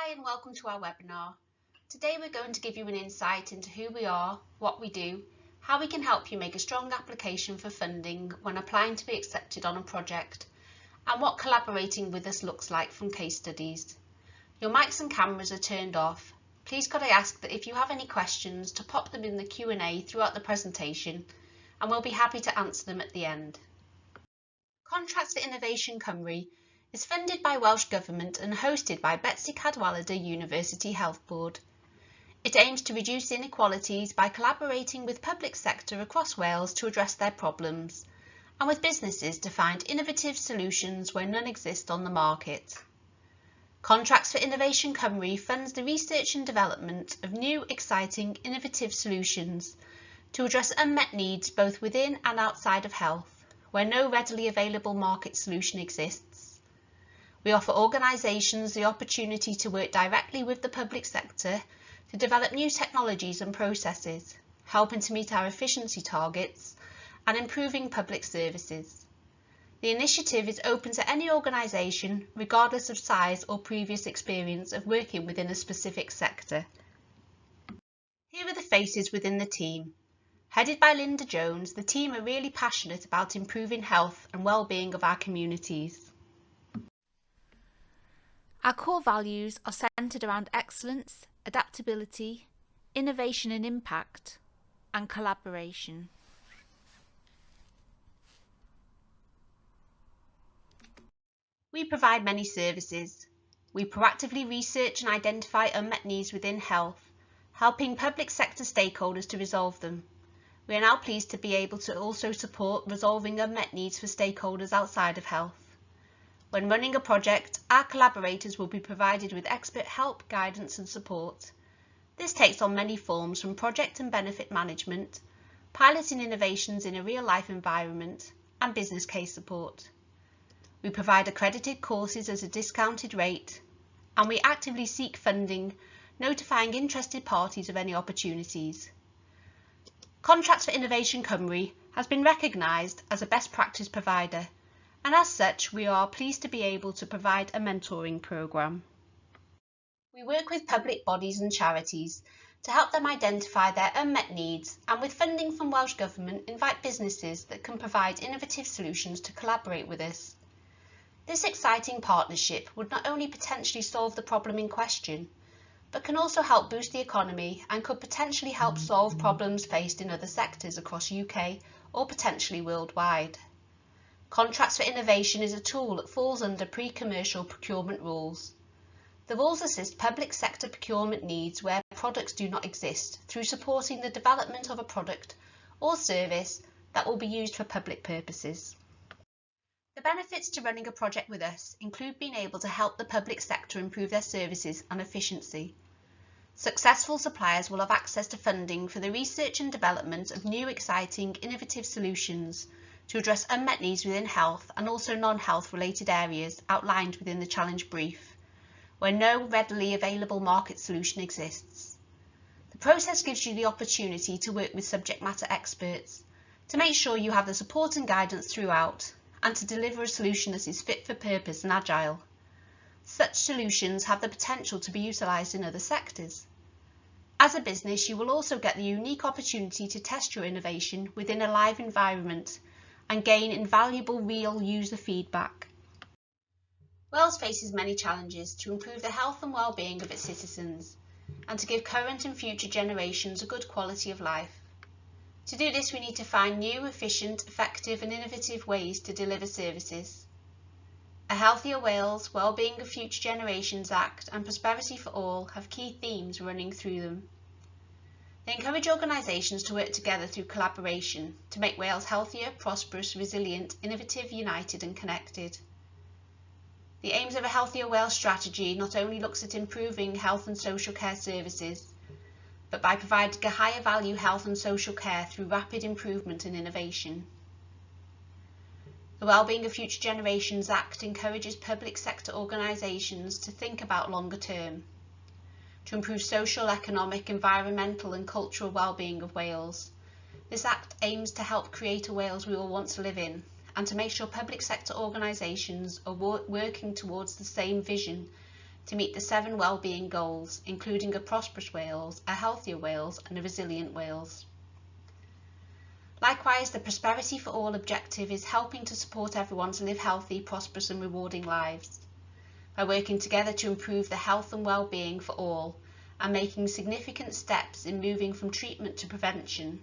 Hi and welcome to our webinar. Today we're going to give you an insight into who we are, what we do, how we can help you make a strong application for funding when applying to be accepted on a project, and what collaborating with us looks like from case studies. Your mics and cameras are turned off. Please could I ask that if you have any questions to pop them in the Q&A throughout the presentation, and we'll be happy to answer them at the end. Contracts for Innovation Cymru is funded by Welsh Government and hosted by Betsy Cadwaladr University Health Board. It aims to reduce inequalities by collaborating with public sector across Wales to address their problems, and with businesses to find innovative solutions where none exist on the market. Contracts for Innovation Cymru funds the research and development of new, exciting, innovative solutions to address unmet needs both within and outside of health, where no readily available market solution exists. We offer organisations the opportunity to work directly with the public sector to develop new technologies and processes, helping to meet our efficiency targets and improving public services. The initiative is open to any organisation, regardless of size or previous experience of working within a specific sector. Here are the faces within the team. Headed by Linda Jones, the team are really passionate about improving health and well-being of our communities. Our core values are centred around excellence, adaptability, innovation and impact, and collaboration. We provide many services. We proactively research and identify unmet needs within health, helping public sector stakeholders to resolve them. We are now pleased to be able to also support resolving unmet needs for stakeholders outside of health. When running a project, our collaborators will be provided with expert help, guidance and support. This takes on many forms, from project and benefit management, piloting innovations in a real-life environment, and business case support. We provide accredited courses at a discounted rate, and we actively seek funding, notifying interested parties of any opportunities. Contracts for Innovation Cymru has been recognised as a best practice provider, and as such we are pleased to be able to provide a mentoring programme. We work with public bodies and charities to help them identify their unmet needs, and with funding from Welsh Government invite businesses that can provide innovative solutions to collaborate with us. This exciting partnership would not only potentially solve the problem in question, but can also help boost the economy and could potentially help solve problems faced in other sectors across UK or potentially worldwide. Contracts for Innovation is a tool that falls under pre-commercial procurement rules. The rules assist public sector procurement needs where products do not exist through supporting the development of a product or service that will be used for public purposes. The benefits to running a project with us include being able to help the public sector improve their services and efficiency. Successful suppliers will have access to funding for the research and development of new, exciting, innovative solutions to address unmet needs within health and also non-health related areas outlined within the challenge brief, where no readily available market solution exists. The process gives you the opportunity to work with subject matter experts to make sure you have the support and guidance throughout, and to deliver a solution that is fit for purpose and agile. Such solutions have the potential to be utilised in other sectors. As a business, you will also get the unique opportunity to test your innovation within a live environment and gain invaluable real user feedback. Wales faces many challenges to improve the health and well-being of its citizens, and to give current and future generations a good quality of life. To do this, we need to find new, efficient, effective and innovative ways to deliver services. A Healthier Wales, Wellbeing of Future Generations Act and Prosperity for All have key themes running through them. They encourage organisations to work together through collaboration to make Wales healthier, prosperous, resilient, innovative, united and connected. The aims of a Healthier Wales strategy not only looks at improving health and social care services, but by providing a higher value health and social care through rapid improvement and innovation. The Wellbeing of Future Generations Act encourages public sector organisations to think about longer term, to improve social, economic, environmental and cultural well-being of Wales. This Act aims to help create a Wales we all want to live in, and to make sure public sector organisations are working towards the same vision to meet the 7 well-being goals, including a prosperous Wales, a healthier Wales and a resilient Wales. Likewise, the Prosperity for All objective is helping to support everyone to live healthy, prosperous and rewarding lives by working together to improve the health and well-being for all and making significant steps in moving from treatment to prevention.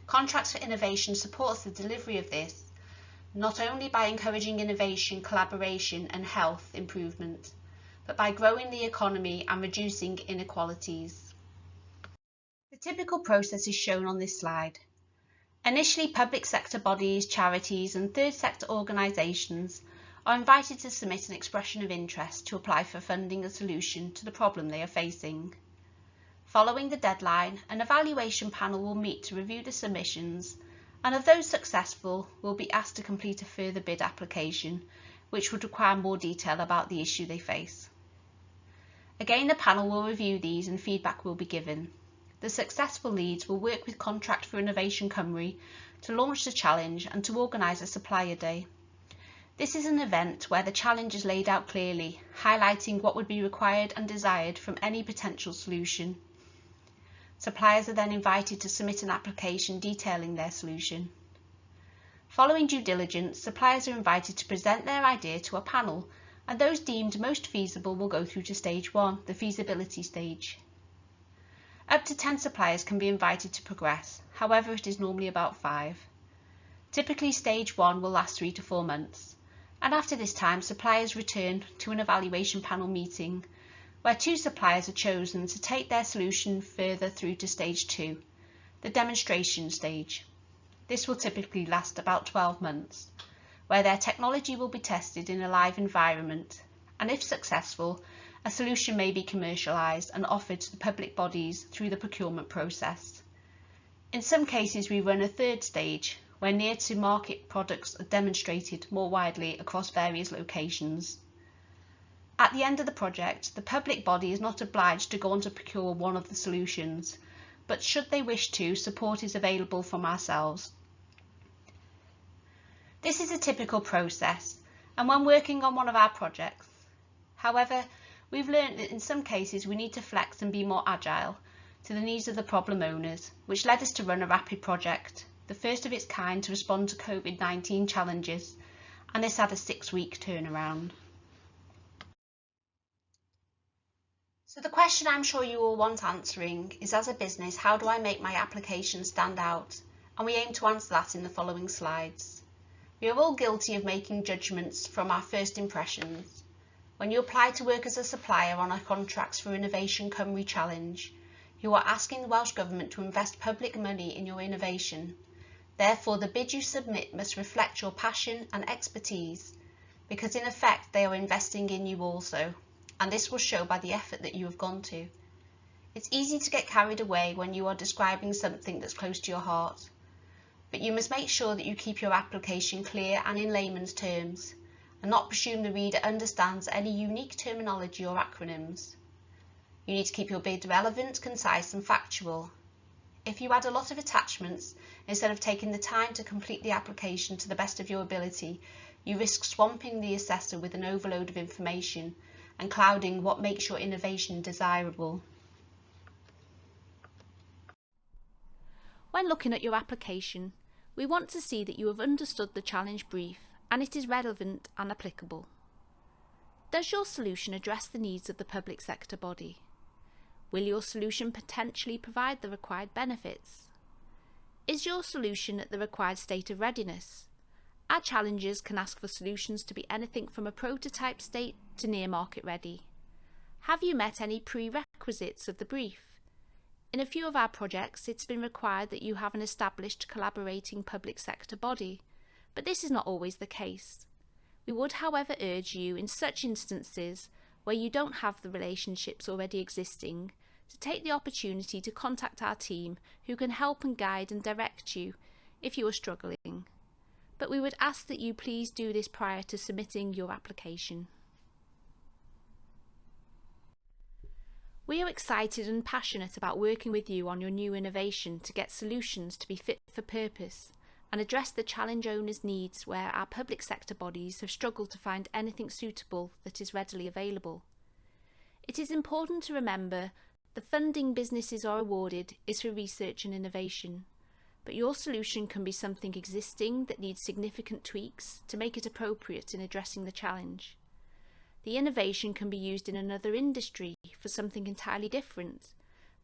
Contracts for Innovation supports the delivery of this, not only by encouraging innovation, collaboration and health improvement, but by growing the economy and reducing inequalities. The typical process is shown on this slide. Initially, public sector bodies, charities and third sector organisations are invited to submit an expression of interest to apply for funding and solution to the problem they are facing. Following the deadline, an evaluation panel will meet to review the submissions, and of those successful will be asked to complete a further bid application, which would require more detail about the issue they face. Again, the panel will review these and feedback will be given. The successful leads will work with Contract for Innovation Cymru to launch the challenge and to organise a supplier day. This is an event where the challenge is laid out clearly, highlighting what would be required and desired from any potential solution. Suppliers are then invited to submit an application detailing their solution. Following due diligence, suppliers are invited to present their idea to a panel, and those deemed most feasible will go through to stage 1, the feasibility stage. Up to 10 suppliers can be invited to progress, however it is normally about 5. Typically stage 1 will last 3 to 4 months, and after this time suppliers return to an evaluation panel meeting, where 2 suppliers are chosen to take their solution further through to stage 2, the demonstration stage. This will typically last about 12 months, where their technology will be tested in a live environment, and if successful, a solution may be commercialised and offered to the public bodies through the procurement process. In some cases, we run a third stage, where near-to-market products are demonstrated more widely across various locations. At the end of the project, the public body is not obliged to go on to procure one of the solutions, but should they wish to, support is available from ourselves. This is a typical process, and when working on one of our projects. However, we've learned that in some cases we need to flex and be more agile to the needs of the problem owners, which led us to run a rapid project, the first of its kind to respond to COVID-19 challenges, and this had a 6-week turnaround. So the question I'm sure you all want answering is, as a business, how do I make my application stand out? And we aim to answer that in the following slides. We are all guilty of making judgments from our first impressions. When you apply to work as a supplier on a Contracts for Innovation Cymru challenge, you are asking the Welsh Government to invest public money in your innovation. Therefore, the bid you submit must reflect your passion and expertise, because in effect they are investing in you also, and this will show by the effort that you have gone to. It's easy to get carried away when you are describing something that's close to your heart, but you must make sure that you keep your application clear and in layman's terms, and not presume the reader understands any unique terminology or acronyms. You need to keep your bid relevant, concise and factual. If you add a lot of attachments instead of taking the time to complete the application to the best of your ability, you risk swamping the assessor with an overload of information and clouding what makes your innovation desirable. When looking at your application, we want to see that you have understood the challenge brief and it is relevant and applicable. Does your solution address the needs of the public sector body? Will your solution potentially provide the required benefits? Is your solution at the required state of readiness? Our challenges can ask for solutions to be anything from a prototype state to near market ready. Have you met any prerequisites of the brief? In a few of our projects, it's been required that you have an established collaborating public sector body, but this is not always the case. We would, however, urge you in such instances where you don't have the relationships already existing to take the opportunity to contact our team who can help and guide and direct you if you are struggling. But we would ask that you please do this prior to submitting your application. We are excited and passionate about working with you on your new innovation to get solutions to be fit for purpose and address the challenge owners' needs where our public sector bodies have struggled to find anything suitable that is readily available. It is important to remember the funding businesses are awarded is for research and innovation, but your solution can be something existing that needs significant tweaks to make it appropriate in addressing the challenge. The innovation can be used in another industry for something entirely different,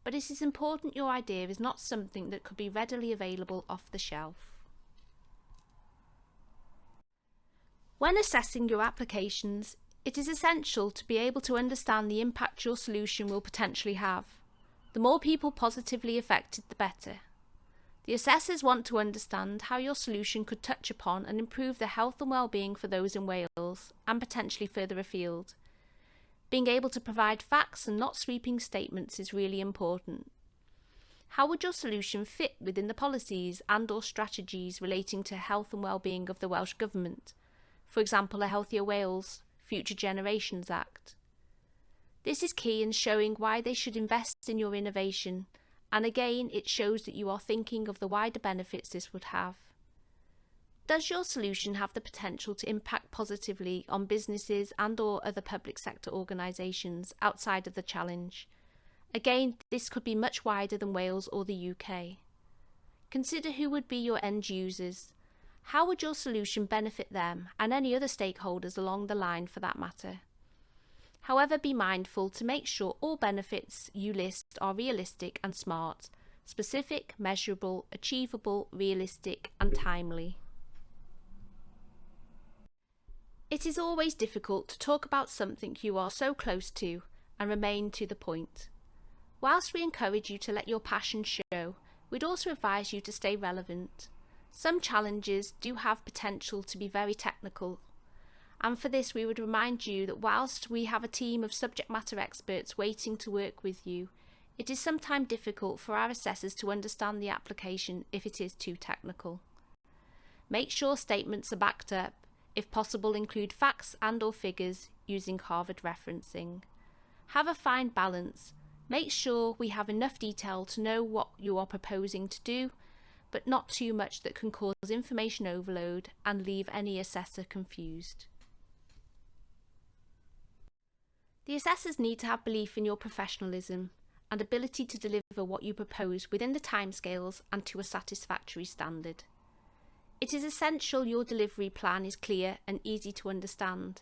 but it is important your idea is not something that could be readily available off the shelf. When assessing your applications, it is essential to be able to understand the impact your solution will potentially have. The more people positively affected, the better. The assessors want to understand how your solution could touch upon and improve the health and well-being for those in Wales and potentially further afield. Being able to provide facts and not sweeping statements is really important. How would your solution fit within the policies and/or strategies relating to health and well-being of the Welsh Government? For example, a Healthier Wales Future Generations Act. This is key in showing why they should invest in your innovation, and again it shows that you are thinking of the wider benefits this would have. Does your solution have the potential to impact positively on businesses and/or other public sector organisations outside of the challenge? Again, this could be much wider than Wales or the UK. Consider who would be your end users. How would your solution benefit them and any other stakeholders along the line for that matter? However, be mindful to make sure all benefits you list are realistic and smart, specific, measurable, achievable, realistic and timely. It is always difficult to talk about something you are so close to and remain to the point. Whilst we encourage you to let your passion show, we'd also advise you to stay relevant. Some challenges do have potential to be very technical, and for this we would remind you that whilst we have a team of subject matter experts waiting to work with you, it is sometimes difficult for our assessors to understand the application if it is too technical. Make sure statements are backed up, if possible include facts and/or figures using Harvard referencing. Have a fine balance, make sure we have enough detail to know what you are proposing to do, but not too much that can cause information overload and leave any assessor confused. The assessors need to have belief in your professionalism and ability to deliver what you propose within the timescales and to a satisfactory standard. It is essential your delivery plan is clear and easy to understand.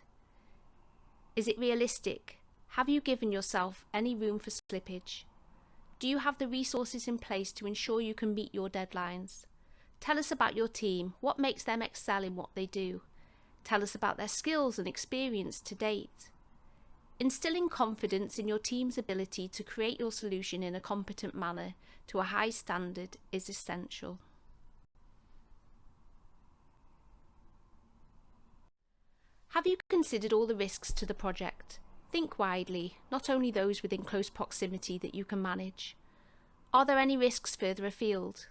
Is it realistic? Have you given yourself any room for slippage? Do you have the resources in place to ensure you can meet your deadlines? Tell us about your team. What makes them excel in what they do? Tell us about their skills and experience to date. Instilling confidence in your team's ability to create your solution in a competent manner to a high standard is essential. Have you considered all the risks to the project? Think widely, not only those within close proximity that you can manage. Are there any risks further afield?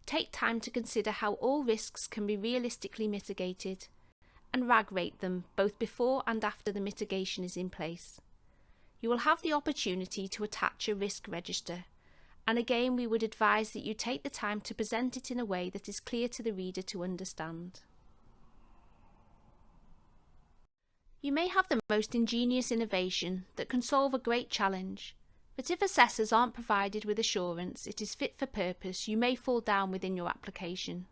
Take time to consider how all risks can be realistically mitigated and RAG rate them both before and after the mitigation is in place. You will have the opportunity to attach a risk register, and again we would advise that you take the time to present it in a way that is clear to the reader to understand. You may have the most ingenious innovation that can solve a great challenge, but if assessors aren't provided with assurance it is fit for purpose, you may fall down within your application.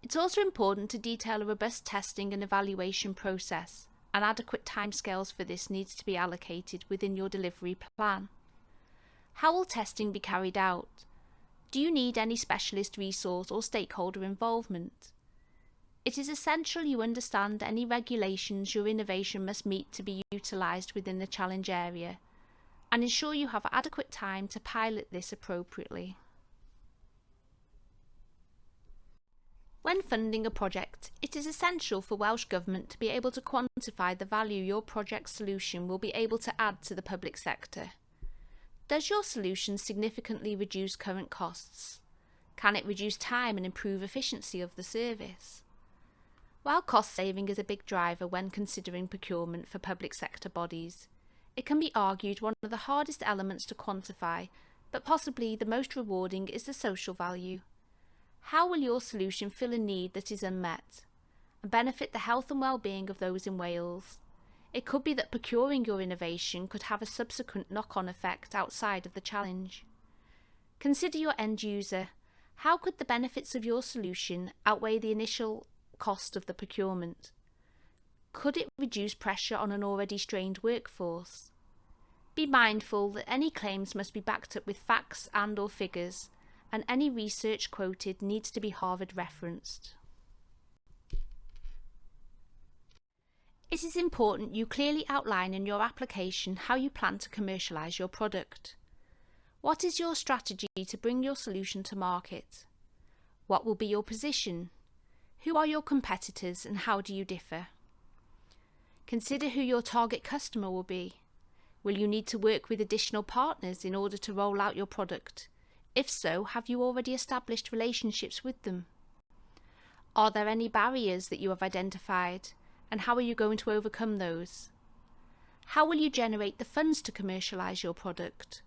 It's also important to detail a robust testing and evaluation process, and adequate timescales for this needs to be allocated within your delivery plan. How will testing be carried out? Do you need any specialist resource or stakeholder involvement? It is essential you understand any regulations your innovation must meet to be utilised within the challenge area, and ensure you have adequate time to pilot this appropriately. When funding a project, it is essential for Welsh Government to be able to quantify the value your project solution will be able to add to the public sector. Does your solution significantly reduce current costs? Can it reduce time and improve efficiency of the service? While cost saving is a big driver when considering procurement for public sector bodies, it can be argued one of the hardest elements to quantify, but possibly the most rewarding, is the social value. How will your solution fill a need that is unmet and benefit the health and well-being of those in Wales? It could be that procuring your innovation could have a subsequent knock-on effect outside of the challenge. Consider your end user. How could the benefits of your solution outweigh the initial cost of the procurement? Could it reduce pressure on an already strained workforce? Be mindful that any claims must be backed up with facts and/or figures, and any research quoted needs to be Harvard referenced. It is important you clearly outline in your application how you plan to commercialise your product. What is your strategy to bring your solution to market? What will be your position? Who are your competitors and how do you differ? Consider who your target customer will be. Will you need to work with additional partners in order to roll out your product? If so, have you already established relationships with them? Are there any barriers that you have identified, and how are you going to overcome those? How will you generate the funds to commercialise your product?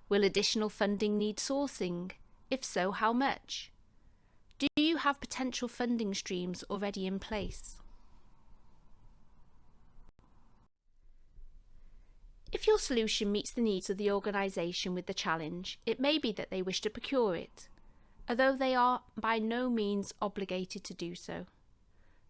Will additional funding need sourcing? If so, how much? Do you have potential funding streams already in place? If your solution meets the needs of the organisation with the challenge, it may be that they wish to procure it, although they are by no means obligated to do so.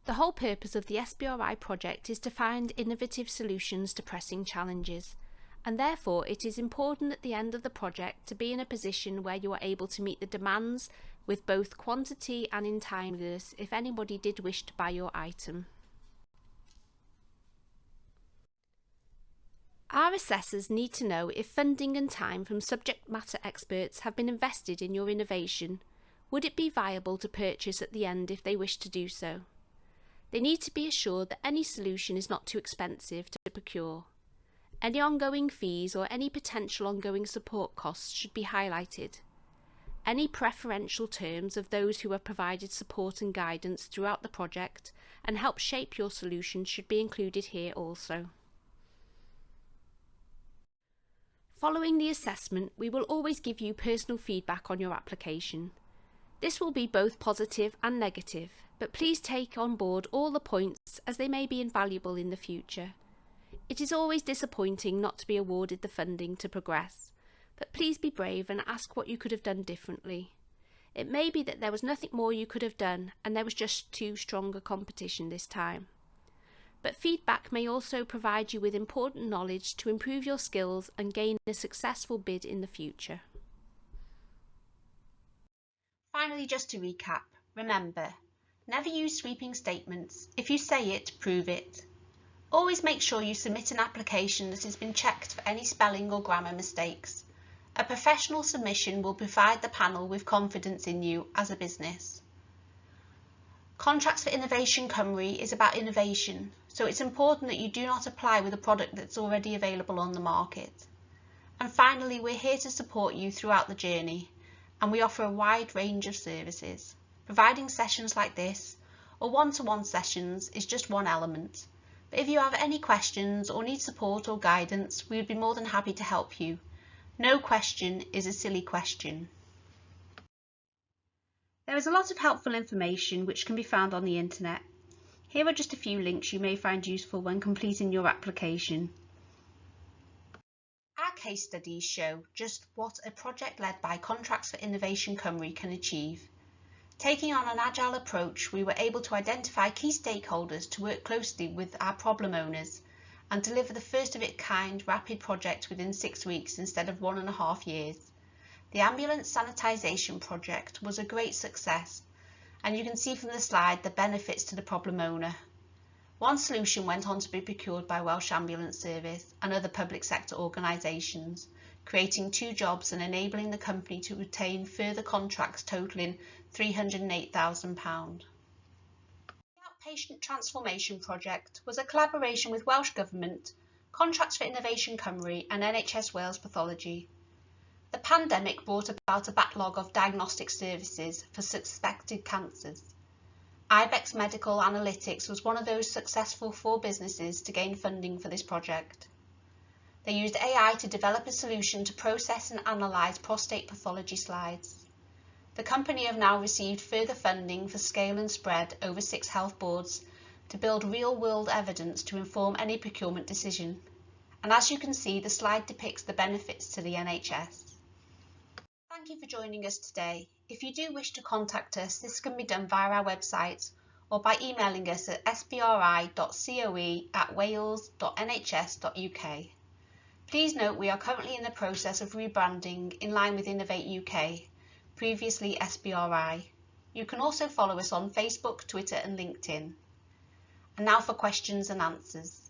The whole purpose of the SBRI project is to find innovative solutions to pressing challenges, and therefore it is important at the end of the project to be in a position where you are able to meet the demands with both quantity and in timeliness if anybody did wish to buy your item. Our assessors need to know if funding and time from subject matter experts have been invested in your innovation. Would it be viable to purchase at the end if they wish to do so? They need to be assured that any solution is not too expensive to procure. Any ongoing fees or any potential ongoing support costs should be highlighted. Any preferential terms of those who have provided support and guidance throughout the project and helped shape your solution should be included here also. Following the assessment, we will always give you personal feedback on your application. This will be both positive and negative, but please take on board all the points as they may be invaluable in the future. It is always disappointing not to be awarded the funding to progress, but please be brave and ask what you could have done differently. It may be that there was nothing more you could have done and there was just too strong a competition this time. But feedback may also provide you with important knowledge to improve your skills and gain a successful bid in the future. Finally, just to recap, remember, never use sweeping statements. If you say it, prove it. Always make sure you submit an application that has been checked for any spelling or grammar mistakes. A professional submission will provide the panel with confidence in you as a business. Contracts for Innovation Cymru is about innovation, so it's important that you do not apply with a product that's already available on the market. And finally, we're here to support you throughout the journey, and we offer a wide range of services. Providing sessions like this, or one-to-one sessions, is just one element. But if you have any questions or need support or guidance, we would be more than happy to help you. No question is a silly question. There is a lot of helpful information which can be found on the internet. Here are just a few links you may find useful when completing your application. Our case studies show just what a project led by Contracts for Innovation Cymru can achieve. Taking on an agile approach, we were able to identify key stakeholders to work closely with our problem owners and deliver the first of its kind rapid project within 6 weeks instead of 1.5 years. The ambulance sanitisation project was a great success, and you can see from the slide the benefits to the problem owner. One solution went on to be procured by Welsh Ambulance Service and other public sector organisations, creating 2 jobs and enabling the company to retain further contracts totalling £308,000. The Outpatient Transformation Project was a collaboration with Welsh Government, Contracts for Innovation Cymru and NHS Wales Pathology. The pandemic brought about a backlog of diagnostic services for suspected cancers. Ibex Medical Analytics was one of those successful 4 businesses to gain funding for this project. They used AI to develop a solution to process and analyse prostate pathology slides. The company have now received further funding for scale and spread over 6 health boards to build real-world evidence to inform any procurement decision. And as you can see, the slide depicts the benefits to the NHS. Thank you for joining us today. If you do wish to contact us, this can be done via our website or by emailing us at sbri.coe@wales.nhs.uk. Please note we are currently in the process of rebranding in line with Innovate UK, previously SBRI. You can also follow us on Facebook, Twitter and LinkedIn. And now for questions and answers.